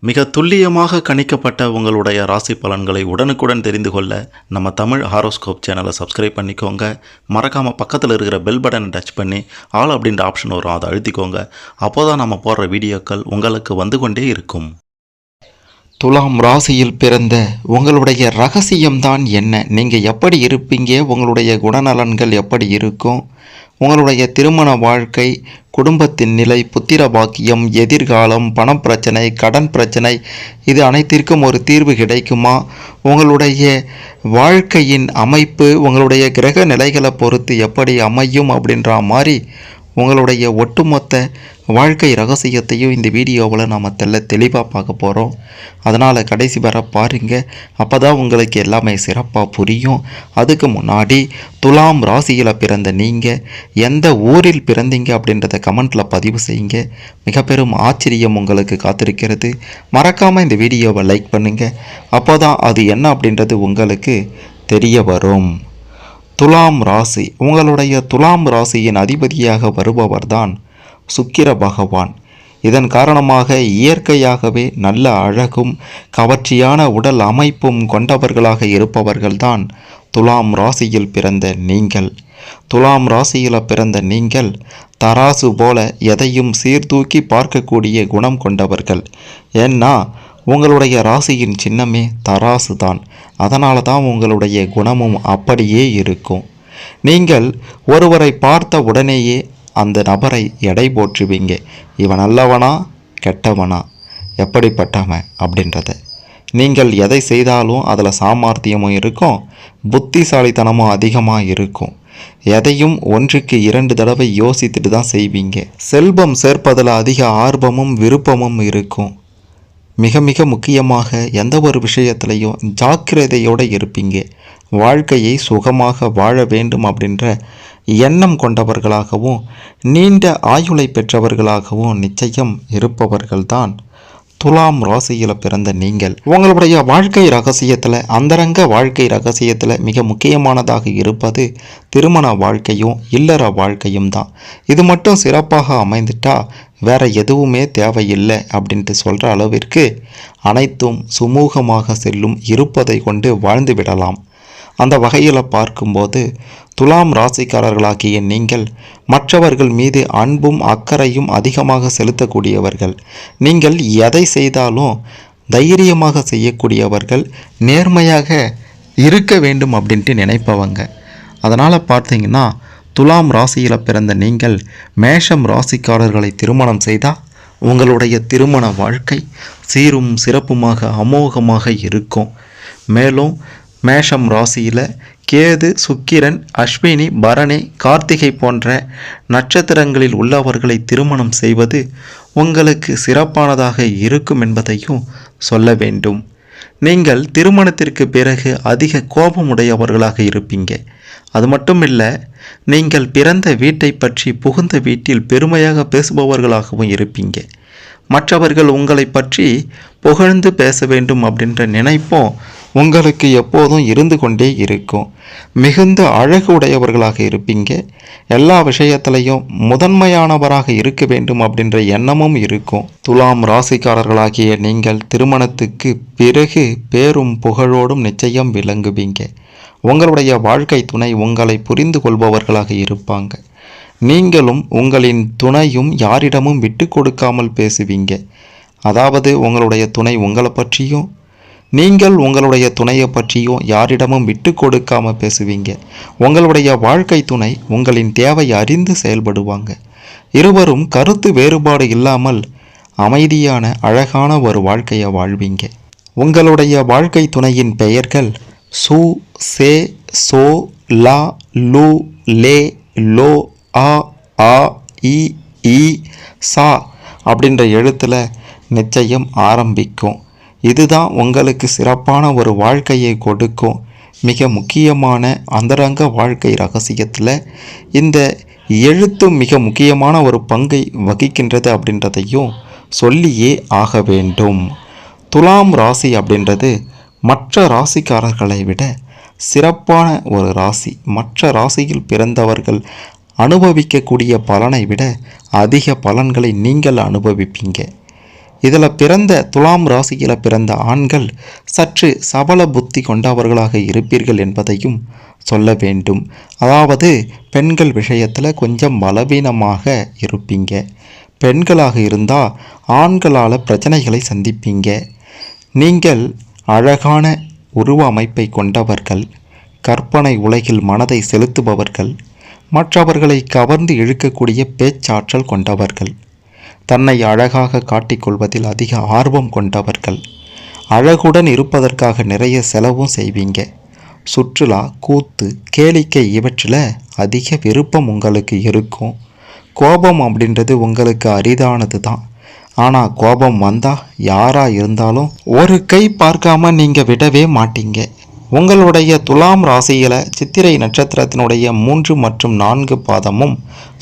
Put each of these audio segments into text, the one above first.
மிக துல்லியமாக கணிக்கப்பட்ட உங்களுடைய ராசி பலன்களை உடனுக்குடன் தெரிந்து கொள்ள நம்ம தமிழ் ஹாரோஸ்கோப் சேனலை சப்ஸ்கிரைப் பண்ணிக்கோங்க. மறக்காமல் பக்கத்தில் இருக்கிற பெல் பட்டனை டச் பண்ணி ஆல் அப்படின்ற ஆப்ஷன் வரும், அதை அழுத்திக்கோங்க. அப்போ தான் நம்ம போடுற வீடியோக்கள் உங்களுக்கு வந்து கொண்டே இருக்கும். துலாம் ராசியில் பிறந்த உங்களுடைய ரகசியம்தான் என்ன? நீங்கள் எப்படி இருப்பீங்க? உங்களுடைய குணநலன்கள் எப்படி இருக்கும்? உங்களுடைய திருமண வாழ்க்கை, குடும்பத்தின் நிலை, புத்திர பாக்கியம், எதிர்காலம், பணப்பிரச்சனை, கடன் பிரச்சனை, இது அனைத்திற்கும் ஒரு தீர்வு கிடைக்குமா? உங்களுடைய வாழ்க்கையின் அமைப்பு உங்களுடைய கிரக நிலைகளை பொறுத்து எப்படி அமையும் அப்படின்ற மாதிரி உங்களுடைய ஒட்டுமொத்த வாழ்க்கை ரகசியத்தையும் இந்த வீடியோவில் நாம் தெளிவாக பார்க்க போகிறோம். அதனால் கடைசி வர பாருங்கள், அப்போ தான் உங்களுக்கு எல்லாமே சிறப்பாக புரியும். அதுக்கு முன்னாடி துலாம் ராசியில் பிறந்த நீங்கள் எந்த ஊரில் பிறந்தீங்க அப்படின்றத கமெண்ட்டில் பதிவு செய்யுங்க. மிக பெரும் ஆச்சரியம் உங்களுக்கு காத்திருக்கிறது. மறக்காமல் இந்த வீடியோவை லைக் பண்ணுங்கள். அப்போ தான் அது என்ன அப்படின்றது உங்களுக்கு தெரிய வரும். துலாம் ராசி, உங்களுடைய துலாம் ராசியின் அதிபதியாக வருபவர்தான் சுக்கிர பகவான். இதன் காரணமாக இயற்கையாகவே நல்ல அழகும் கவர்ச்சியான உடல் அமைப்பும் கொண்டவர்களாக இருப்பவர்கள்தான் துலாம் ராசியில் பிறந்த நீங்கள். துலாம் ராசியில் பிறந்த நீங்கள் தராசு போல எதையும் சீர்தூக்கி பார்க்கக்கூடிய குணம் கொண்டவர்கள். ஏன்னா உங்களுடைய ராசியின் சின்னமே தராசு தான். அதனால தான் உங்களுடைய குணமும் அப்படியே இருக்கும். நீங்கள் ஒருவரை பார்த்த உடனேயே அந்த நபரை எடை போற்றுவீங்க. இவன் நல்லவனா கெட்டவனா, எப்படிப்பட்டவன் அப்படின்றத. நீங்கள் எதை செய்தாலும் அதில் சாமர்த்தியமும் இருக்கும், புத்திசாலித்தனமும் அதிகமாக இருக்கும். எதையும் ஒன்றுக்கு 2 தடவை யோசித்துட்டு தான் செய்வீங்க. செல்வம் சேர்ப்பதில் அதிக ஆர்வமும் விருப்பமும் இருக்கும். மிக மிக முக்கியமாக எந்த ஒரு விஷயத்திலையும் ஜாக்கிரதையோடு இருப்பீங்க. வாழ்க்கையை சுகமாக வாழ வேண்டும் அப்படின்ற எண்ணம் கொண்டவர்களாகவும் நீண்ட ஆயுளை பெற்றவர்களாகவும் நிச்சயம் இருப்பவர்கள்தான் துலாம் ராசியில் பிறந்த நீங்கள். உங்களுடைய வாழ்க்கை ரகசியத்தில், அந்தரங்க வாழ்க்கை ரகசியத்தில் மிக முக்கியமானதாக இருப்பது திருமண வாழ்க்கையும் இல்லற வாழ்க்கையும் தான். இது மட்டும் சிறப்பாக அமைந்துட்டா வேற எதுவுமே தேவையில்லை அப்படின்ட்டு சொல்கிற அளவிற்கு அனைத்தும் சுமூகமாக செல்லும் இருப்பதை கொண்டு வாழ்ந்து விடலாம். அந்த வகையில் பார்க்கும்போது துலாம் ராசிக்காரர்களாகிய நீங்கள் மற்றவர்கள் மீது அன்பும் அக்கறையும் அதிகமாக செலுத்தக்கூடியவர்கள். நீங்கள் எதை செய்தாலும் தைரியமாக செய்யக்கூடியவர்கள், நேர்மையாக இருக்க வேண்டும் அப்படின்ட்டு நினைப்பவங்க. அதனால் பார்த்தீங்கன்னா துலாம் ராசியில் பிறந்த நீங்கள் மேஷம் ராசிக்காரர்களை திருமணம் செய்தால் உங்களுடைய திருமண வாழ்க்கை சீரும் சிறப்புமாக அமோகமாக இருக்கும். மேலும் மேஷம் ராசியில் கேது, சுக்கிரன், அஸ்வினி, பரணி, கார்த்திகை போன்ற நட்சத்திரங்களில் உள்ளவர்களை திருமணம் செய்வது உங்களுக்கு சிறப்பானதாக இருக்கும் என்பதையும் சொல்ல வேண்டும். நீங்கள் திருமணத்திற்கு பிறகு அதிக கோபமுடையவர்களாக இருப்பீங்க. அது மட்டும் இல்லை, நீங்கள் பிறந்த வீட்டை பற்றி புகுந்த வீட்டில் பெருமையாக பேசுபவர்களாகவும் இருப்பீங்க. மற்றவர்கள் உங்களை பற்றி புகழ்ந்து பேச வேண்டும் அப்படின்ற நினைப்போம் உங்களுக்கு எப்போதும் இருந்து கொண்டே இருக்கும். மிகுந்த அழகு உடையவர்களாக இருப்பீங்க. எல்லா விஷயத்திலையும் முதன்மையானவராக இருக்க வேண்டும் அப்படின்ற எண்ணமும் இருக்கும். துலாம் ராசிக்காரர்களாகிய நீங்கள் திருமணத்துக்கு பிறகு பேரும் புகழோடும் நிச்சயம் விளங்குவீங்க. உங்களுடைய வாழ்க்கை துணை உங்களை புரிந்து கொள்பவர்களாக இருப்பாங்க. நீங்களும் உங்களின் துணையும் யாரிடமும் விட்டு கொடுக்காமல் பேசுவீங்க. அதாவது உங்களுடைய துணை உங்களை பற்றியும் நீங்கள் உங்களுடைய துணையை பற்றியும் யாரிடமும் விட்டு கொடுக்காமல் பேசுவீங்க. உங்களுடைய வாழ்க்கை துணை உங்களின் தேவை அறிந்து செயல்படுவாங்க. இருவரும் கருத்து வேறுபாடு இல்லாமல் அமைதியான அழகான ஒரு வாழ்க்கையை வாழ்வீங்க. உங்களுடைய வாழ்க்கை துணையின் பெயர்கள் சு, சே, சோ, லா, லு, லே, லோ, ஆ, ஆ, இ, ஈ, சா அப்படின்ற எழுத்தில் நிச்சயம் ஆரம்பிக்கும். இதுதான் உங்களுக்கு சிறப்பான ஒரு வாழ்க்கையை கொடுக்கும். மிக முக்கியமான அந்தரங்க வாழ்க்கை ரகசியத்தில் இந்த எழுத்து மிக முக்கியமான ஒரு பங்கை வகிக்கின்றது அப்படின்றதையும் சொல்லியே ஆக வேண்டும். துலாம் ராசி அப்படின்றது மற்ற ராசிக்காரர்களை விட சிறப்பான ஒரு ராசி. மற்ற ராசியில் பிறந்தவர்கள் அனுபவிக்கக்கூடிய பலனை விட அதிக பலன்களை நீங்கள் அனுபவிப்பீங்க. இதில் பிறந்த துலாம் ராசியில் பிறந்த ஆண்கள் சற்று சபல புத்தி கொண்டவர்களாக இருப்பீர்கள் என்பதையும் சொல்ல வேண்டும். அதாவது பெண்கள் விஷயத்தில் கொஞ்சம் பலவீனமாக இருப்பீங்க. பெண்களாக இருந்தால் ஆண்களால் பிரச்சனைகளை சந்திப்பீங்க. நீங்கள் அழகான உருவ அமைப்பை கொண்டவர்கள், கற்பனை உலகில் மனதை செலுத்துபவர்கள், மற்றவர்களை கவர்ந்து இழுக்கக்கூடிய பேச்சாற்றல் கொண்டவர்கள், தன்னை அழகாக காட்டிக்கொள்வதில் அதிக ஆர்வம் கொண்டவர்கள், அழகுடன் இருப்பதற்காக நிறைய செலவும் செய்வீங்க. சுற்றுலா, கூத்து, கேளிக்கை இவற்றில் அதிக விருப்பம் உங்களுக்கு இருக்கும். கோபம் அப்படின்றது உங்களுக்கு அரிதானது தான். ஆனால் கோபம் வந்தால் யாராக இருந்தாலும் ஒரு கை பார்க்காம நீங்கள் விடவே மாட்டீங்க. உங்களுடைய துலாம் ராசியில் சித்திரை நட்சத்திரத்தினுடைய 3 மற்றும் 4 பாதமும்,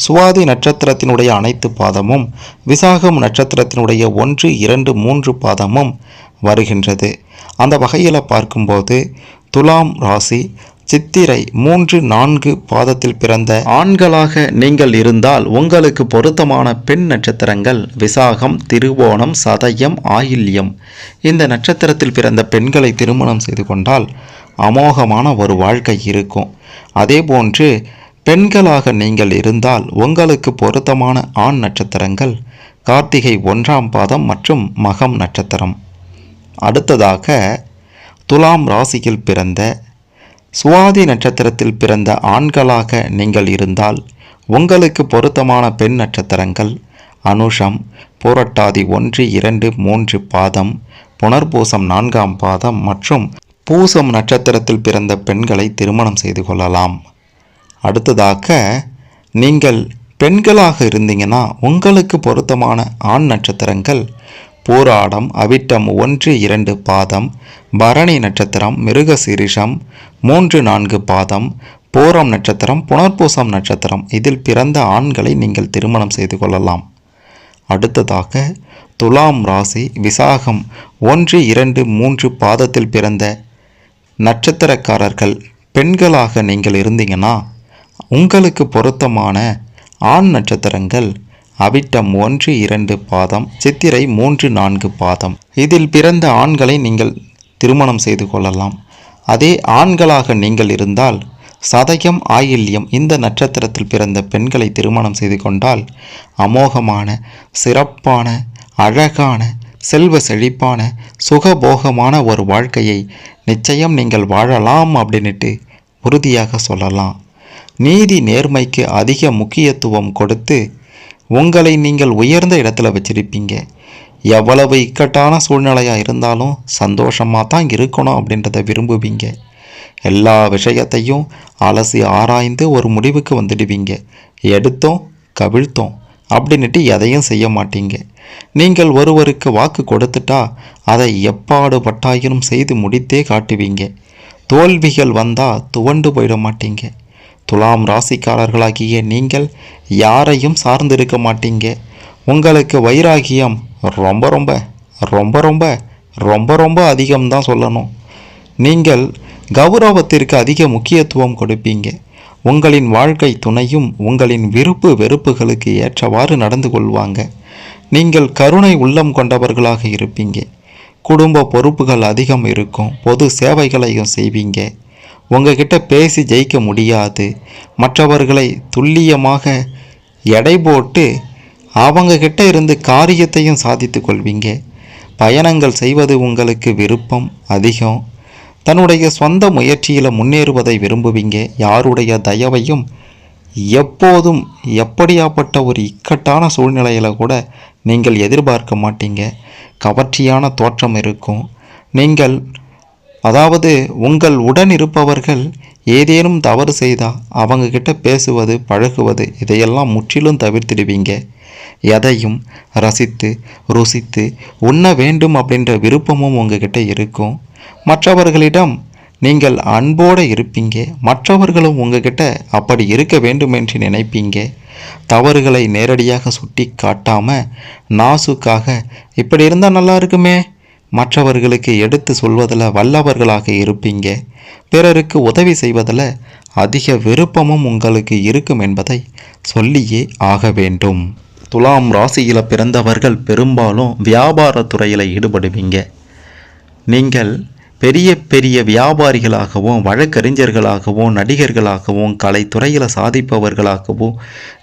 சுவாதி நட்சத்திரத்தினுடைய அனைத்து பாதமும், விசாகம் நட்சத்திரத்தினுடைய 1, 2, 3 பாதமும் வருகின்றது. அந்த வகையில் பார்க்கும்போது துலாம் ராசி சித்திரை 3, 4 பாதத்தில் பிறந்த ஆண்களாக நீங்கள் இருந்தால் உங்களுக்கு பொருத்தமான பெண் நட்சத்திரங்கள் விசாகம், திருவோணம், சதயம், ஆயில்யம். இந்த நட்சத்திரத்தில் பிறந்த பெண்களை திருமணம் செய்து கொண்டால் அமோகமான ஒரு வாழ்க்கை இருக்கும். அதேபோன்று பெண்களாக நீங்கள் இருந்தால் உங்களுக்கு பொருத்தமான ஆண் நட்சத்திரங்கள் கார்த்திகை 1ஆம் பாதம் மற்றும் மகம் நட்சத்திரம். அடுத்ததாக துலாம் ராசியில் பிறந்த சுவாதி நட்சத்திரத்தில் பிறந்த ஆண்களாக நீங்கள் இருந்தால் உங்களுக்கு பொருத்தமான பெண் நட்சத்திரங்கள் அனுஷம், பூரட்டாதி 1, 2, 3 பாதம், புனர்பூசம் 4ஆம் பாதம் மற்றும் பூசம் நட்சத்திரத்தில் பிறந்த பெண்களை திருமணம் செய்து கொள்ளலாம். அடுத்ததாக நீங்கள் பெண்களாக இருந்தீங்கன்னா உங்களுக்கு பொருத்தமான ஆண் நட்சத்திரங்கள் பூராடம், அவிட்டம் 1, 2 பாதம், பரணி நட்சத்திரம், மிருகசீரிஷம் 3, 4 பாதம், பூரம் நட்சத்திரம், புனர்பூசம் நட்சத்திரம். இதில் பிறந்த ஆண்களை நீங்கள் திருமணம் செய்து கொள்ளலாம். அடுத்ததாக துலாம் ராசி விசாகம் 1, 2, 3 பாதத்தில் பிறந்த நட்சத்திரக்காரர்கள் பெண்களாக நீங்கள் இருந்தீங்கன்னா உங்களுக்கு பொருத்தமான ஆண் நட்சத்திரங்கள் அவிட்டம் 1, 2 பாதம், சித்திரை 3, 4 பாதம். இதில் பிறந்த ஆண்களை நீங்கள் திருமணம் செய்து கொள்ளலாம். அதே ஆண்களாக நீங்கள் இருந்தால் சதயம், ஆயில்யம் இந்த நட்சத்திரத்தில் பிறந்த பெண்களை திருமணம் செய்து கொண்டால் அமோகமான, சிறப்பான, அழகான, செல்வ செழிப்பான, சுகபோகமான ஒரு வாழ்க்கையை நிச்சயம் நீங்கள் வாழலாம் அப்படின்ட்டு உறுதியாக சொல்லலாம். நீதி நேர்மைக்கு அதிக முக்கியத்துவம் கொடுத்து உங்களை நீங்கள் உயர்ந்த இடத்துல வச்சிருப்பீங்க. எவ்வளவு இக்கட்டான சூழ்நிலையாக இருந்தாலும் சந்தோஷமாக தான் இருக்கணும் அப்படின்றத விரும்புவீங்க. எல்லா விஷயத்தையும் அலசி ஆராய்ந்து ஒரு முடிவுக்கு வந்துடுவீங்க. எடுத்தோம் கவிழ்த்தோம் அப்படின்ட்டு எதையும் செய்ய மாட்டீங்க. நீங்கள் ஒருவருக்கு வாக்கு கொடுத்துட்டா அதை எப்பாடு பட்டாயினும் செய்து முடித்தே காட்டுவீங்க. தோல்விகள் வந்தால் துவண்டு போயிட மாட்டீங்க. துலாம் ராசிக்காரர்களாகிய நீங்கள் யாரையும் சார்ந்திருக்க மாட்டீங்க. உங்களுக்கு வைராகியம் ரொம்ப ரொம்ப ரொம்ப ரொம்ப ரொம்ப ரொம்ப அதிகம்தான் சொல்லணும். நீங்கள் கௌரவத்திற்கு அதிக முக்கியத்துவம் கொடுப்பீங்க. உங்களின் வாழ்க்கை துணையும் உங்களின் விருப்பு வெறுப்புகளுக்கு ஏற்றவாறு நடந்து கொள்வாங்க. நீங்கள் கருணை உள்ளம் கொண்டவர்களாக இருப்பீங்க. குடும்ப பொறுப்புகள் அதிகம் இருக்கும். பொது சேவைகளையும் செய்வீங்க. உங்ககிட்ட பேசி ஜெயிக்க முடியாது. மற்றவர்களை துல்லியமாக எடை போட்டு அவங்கக்கிட்ட இருந்து காரியத்தையும் சாதித்து கொள்வீங்க. பயணங்கள் செய்வது உங்களுக்கு விருப்பம் அதிகம். தன்னுடைய சொந்த முயற்சியில் முன்னேறுவதை விரும்புவீங்க. யாருடைய தயவையும் எப்போதும் எப்படியாப்பட்ட ஒரு இக்கட்டான சூழ்நிலையில் கூட நீங்கள் எதிர்பார்க்க மாட்டீங்க. கவர்ச்சியான தோற்றம் இருக்கும். நீங்கள் அதாவது உங்கள் உடன் இருப்பவர்கள் ஏதேனும் தவறு செய்தால் அவங்கக்கிட்ட பேசுவது, பழகுவது இதையெல்லாம் முற்றிலும் தவிர்த்திடுவீங்க. எதையும் ரசித்து ருசித்து உண்ண வேண்டும் அப்படின்ற விருப்பமும் உங்ககிட்ட இருக்கும். மற்றவர்களிடம் நீங்கள் அன்போடு இருப்பீங்க. மற்றவர்களும் உங்ககிட்ட அப்படி இருக்க வேண்டும் என்று நினைப்பீங்க. தவறுகளை நேரடியாக சுட்டி காட்டாமல் நாசுக்காக இப்படி இருந்தால் நல்லா இருக்குமே மற்றவர்களுக்கு எடுத்து சொல்வதில் வல்லவர்களாக இருப்பீங்க. பிறருக்கு உதவி செய்வதில் அதிக விருப்பமும் உங்களுக்கு இருக்கும் என்பதை சொல்லியே ஆக வேண்டும். துலாம் ராசியில் பிறந்தவர்கள் பெரும்பாலும் வியாபாரத்துறையில் ஈடுபடுவீங்க. நீங்கள் பெரிய பெரிய வியாபாரிகளாகவும் வழக்கறிஞர்களாகவும் நடிகர்களாகவும் கலைத்துறையில் சாதிப்பவர்களாகவும்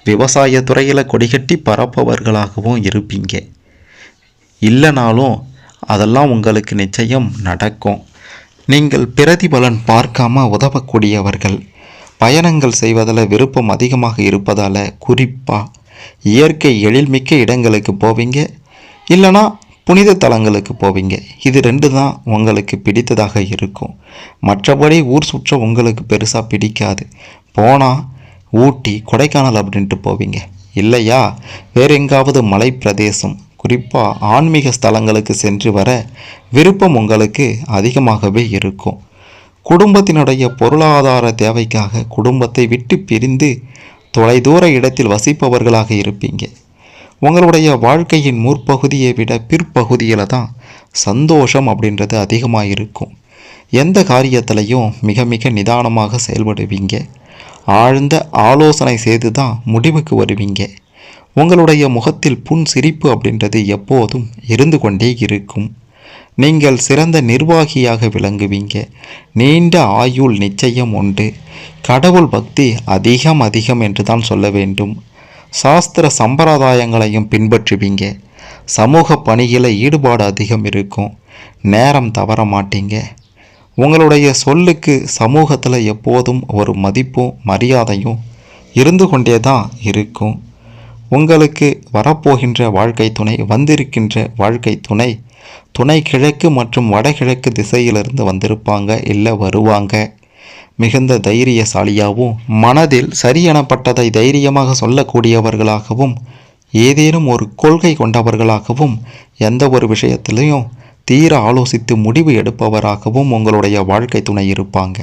விவசாயத்துறையில் கொடிகட்டி பரப்பவர்களாகவும் இருப்பீங்க. இல்லைனாலும் அதெல்லாம் உங்களுக்கு நிச்சயம் நடக்கும். நீங்கள் பிரதிபலன் பார்க்காம உதவக்கூடியவர்கள். பயணங்கள் செய்வதில் விருப்பம் அதிகமாக இருப்பதால் குறிப்பாக இயற்கை எழில்மிக்க இடங்களுக்கு போவீங்க, இல்லைனா புனித தலங்களுக்கு போவீங்க. இது 2 தான் உங்களுக்கு பிடித்ததாக இருக்கும். மற்றபடி ஊர் சுற்ற உங்களுக்கு பெருசாக பிடிக்காது. போனால் ஊட்டி கொடைக்கானல் அப்படின்ட்டு போவீங்க, இல்லையா வேறு எங்காவது மலை பிரதேசம் குறிப்பாக ஆன்மீக ஸ்தலங்களுக்கு சென்று வர விருப்பம் உங்களுக்கு அதிகமாகவே இருக்கும். குடும்பத்தினுடைய பொருளாதார தேவைக்காக குடும்பத்தை விட்டு பிரிந்து தொலைதூர இடத்தில் வசிப்பவர்களாக இருப்பீங்க. உங்களுடைய வாழ்க்கையின் முற்பகுதியை விட பிற்பகுதியில் தான் சந்தோஷம் அப்படின்றது அதிகமாக இருக்கும். எந்த காரியத்திலையும் மிக மிக நிதானமாக செயல்படுவீங்க. ஆழ்ந்த ஆலோசனை செய்து தான் முடிவுக்கு வருவீங்க. உங்களுடைய முகத்தில் புன் சிரிப்பு அப்படின்றது எப்போதும் இருந்து கொண்டே இருக்கும். நீங்கள் சிறந்த நிர்வாகியாக விளங்குவீங்க. நீண்ட ஆயுள் நிச்சயம் உண்டு. கடவுள் பக்தி அதிகம் என்று தான் சொல்ல வேண்டும். சாஸ்திர சம்பிரதாயங்களையும் பின்பற்றுவீங்க. சமூக பணியில் ஈடுபாடு அதிகம் இருக்கும். நேரம் தவற மாட்டீங்க. உங்களுடைய சொல்லுக்கு சமூகத்தில் எப்போதும் ஒரு மதிப்பும் மரியாதையும் இருந்து கொண்டே தான் இருக்கும். உங்களுக்கு வரப்போகின்ற வாழ்க்கை துணை, வந்திருக்கின்ற வாழ்க்கை துணை கிழக்கு மற்றும் வடகிழக்கு திசையிலிருந்து வந்திருப்பாங்க, இல்லை வருவாங்க. மிகுந்த தைரியசாலியாகவும் மனதில் சரியெனப்பட்டதை தைரியமாக சொல்லக்கூடியவர்களாகவும் ஏதேனும் ஒரு கொள்கை கொண்டவர்களாகவும் எந்த ஒரு விஷயத்திலையும் தீர ஆலோசித்து முடிவு எடுப்பவராகவும் உங்களுடைய வாழ்க்கை துணை இருப்பாங்க.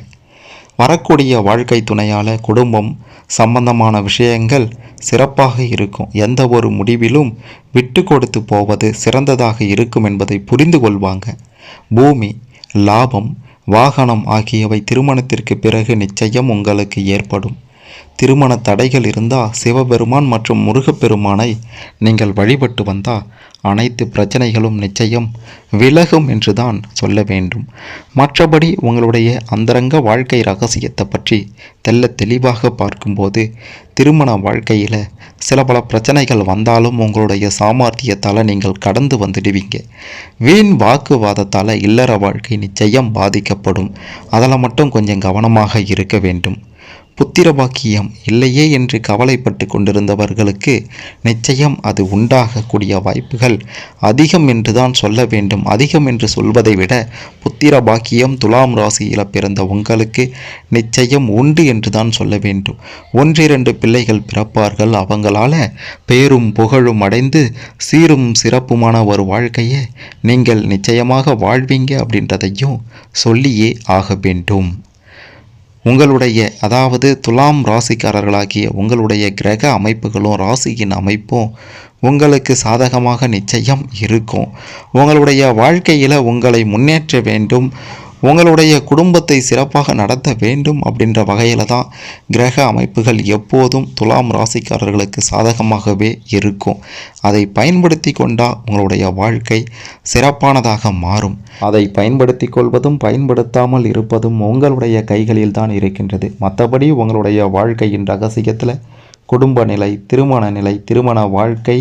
வரக்கூடிய வாழ்க்கை துணையால் குடும்பம் சம்பந்தமான விஷயங்கள் சிறப்பாக இருக்கும். எந்த ஒரு முடிவிலும் விட்டு கொடுத்து போவது சிறந்ததாக இருக்கும் என்பதை புரிந்து கொள்வாங்க. பூமி, லாபம், வாகனம் ஆகியவை திருமணத்திற்கு பிறகு நிச்சயம் உங்களுக்கு ஏற்படும். திருமண தடைகள் இருந்தால் சிவபெருமான் மற்றும் முருகப்பெருமானை நீங்கள் வழிபட்டு வந்தால் அனைத்து பிரச்சனைகளும் நிச்சயம் விலகும் என்று தான் சொல்ல வேண்டும். மற்றபடி உங்களுடைய அந்தரங்க வாழ்க்கை ரகசியத்தை பற்றி தெளிவாக பார்க்கும்போது திருமண வாழ்க்கையில் சில பல பிரச்சனைகள் வந்தாலும் உங்களுடைய சாமர்த்தியத்தால் நீங்கள் கடந்து வந்துடுவீங்க. வீண் வாக்குவாதத்தால் இல்லற வாழ்க்கை நிச்சயம் பாதிக்கப்படும். அதில் மட்டும் கொஞ்சம் கவனமாக இருக்க வேண்டும். புத்திர பாக்கியம் இல்லையே என்று கவலைப்பட்டு கொண்டிருந்தவர்களுக்கு நிச்சயம் அது உண்டாகக்கூடிய வாய்ப்புகள் அதிகம் என்று தான் சொல்ல வேண்டும். அதிகம் என்று சொல்வதை விட புத்திர பாக்கியம் துலாம் ராசியில் பிறந்த உங்களுக்கு நிச்சயம் உண்டு என்று தான் சொல்ல வேண்டும். 1-2 பிள்ளைகள் பிறப்பார்கள். அவங்களால பேரும் புகழும் அடைந்து சீரும் சிறப்புமான ஒரு வாழ்க்கையை நீங்கள் நிச்சயமாக வாழ்வீங்க அப்படின்றதையும் சொல்லியே ஆக வேண்டும். உங்களுடைய அதாவது துலாம் ராசிக்காரர்களாகிய உங்களுடைய கிரக அமைப்புகளும் ராசியின் அமைப்பும் உங்களுக்கு சாதகமாக நிச்சயம் இருக்கும். உங்களுடைய வாழ்க்கையில் உங்களை முன்னேற்ற வேண்டும், உங்களுடைய குடும்பத்தை சிறப்பாக நடத்த வேண்டும் அப்படின்ற வகையில் தான் கிரக அமைப்புகள் எப்போதும் துலாம் ராசிக்காரர்களுக்கு சாதகமாகவே இருக்கும். அதை பயன்படுத்தி கொண்டால் உங்களுடைய வாழ்க்கை சிறப்பானதாக மாறும். அதை பயன்படுத்தி கொள்வதும் பயன்படுத்தாமல் இருப்பதும் உங்களுடைய கைகளில் தான் இருக்கின்றது. மற்றபடி உங்களுடைய வாழ்க்கையின் ரகசியத்தில் குடும்ப நிலை, திருமண நிலை, திருமண வாழ்க்கை,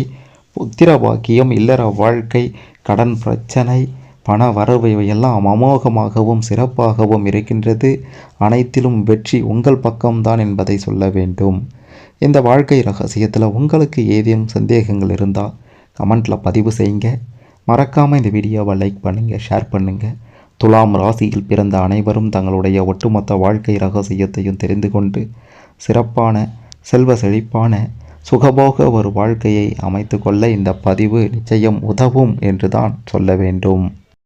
புத்திர பாக்கியம், இல்லற வாழ்க்கை, கடன் பிரச்சனை, பண வரவு இவையெல்லாம் அமோகமாகவும் சிறப்பாகவும் இருக்கின்றது. அனைத்திலும் வெற்றி உங்கள் பக்கம்தான் என்பதை சொல்ல வேண்டும். இந்த வாழ்க்கை ரகசியத்தில் உங்களுக்கு ஏதேனும் சந்தேகங்கள் இருந்தால் கமெண்ட்டில் பதிவு செய்யுங்க. மறக்காமல் இந்த வீடியோவை லைக் பண்ணுங்கள், ஷேர் பண்ணுங்கள். துலாம் ராசியில் பிறந்த அனைவரும் தங்களுடைய ஒட்டுமொத்த வாழ்க்கை ரகசியத்தையும் தெரிந்து கொண்டு சிறப்பான செல்வ செழிப்பான சுகபோக ஒரு வாழ்க்கையை அமைத்து கொள்ள இந்த பதிவு நிச்சயம் உதவும் என்று தான் சொல்ல வேண்டும்.